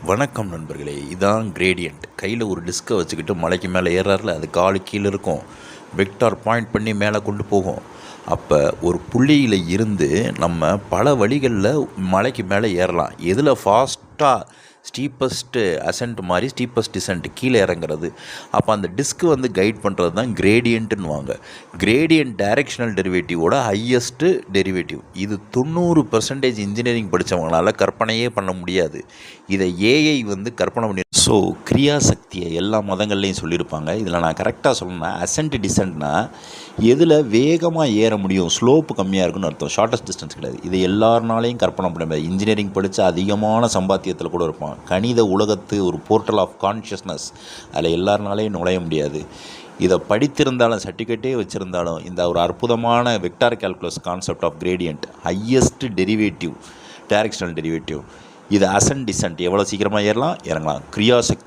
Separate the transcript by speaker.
Speaker 1: வணக்கம் நண்பர்களே. இதான் கிரேடியன்ட். கையில் ஒரு டிஸ்கை வச்சுக்கிட்டு மலைக்கு மேலே ஏறாருல, அது காலு கீழே இருக்கும். வெக்டார் பாயிண்ட் பண்ணி மேலே கொண்டு போகும். அப்போ ஒரு புள்ளியில் இருந்து நம்ம பல வழிகளில் மலைக்கு மேலே ஏறலாம். எதில் ஃபாஸ்ட்டாக ஸ்டீப்பஸ்ட்டு அசென்ட் மாதிரி ஸ்டீப்பஸ்ட் டிசென்ட் கீழே இறங்குறது. அப்போ அந்த டிஸ்க்கு கைட் பண்ணுறது தான் கிரேடியன்ட்டுன்னு. கிரேடியன்ட் டைரெக்ஷனல் டெரிவேட்டிவோட ஹையஸ்ட்டு டெரிவேட்டிவ். இது 90% இன்ஜினியரிங் படித்தவங்களால் கற்பனையே பண்ண முடியாது. இதை ஏஐ கற்பனை பண்ணி கிரியாசக்தியை எல்லா மதங்கள்லையும் சொல்லியிருப்பாங்க. இதில் நான் கரெக்டாக சொல்லணும்னா அசென்ட் டிசென்ட்னா எதில் வேகமாக ஏற முடியும், ஸ்லோப்பு கம்மியாக இருக்குன்னு அர்த்தம். ஷார்ட்டஸ்ட் டிஸ்டன்ஸ் கிடையாது. இதை எல்லாருனாலையும் கற்பனை பண்ண முடியாது. இன்ஜினியரிங் படித்து அதிகமான சம்பாத்தியத்தில் கூட இருப்பான். கணித உலகத்து ஒரு போர்ட்டல் ஆஃப் கான்ஷியஸ்னஸ், அதில் எல்லாருனாலையும் நுழைய முடியாது. இதை படித்திருந்தாலும் சர்டிஃபிகேட்டே வச்சுருந்தாலும் இந்த ஒரு அற்புதமான vector calculus concept of gradient, highest derivative, directional derivative, இது அசென்ட் டிசென்ட், எவ்வளோ சீக்கிரமாக ஏறலாம் இறங்கலாம். கிரியாசக்தி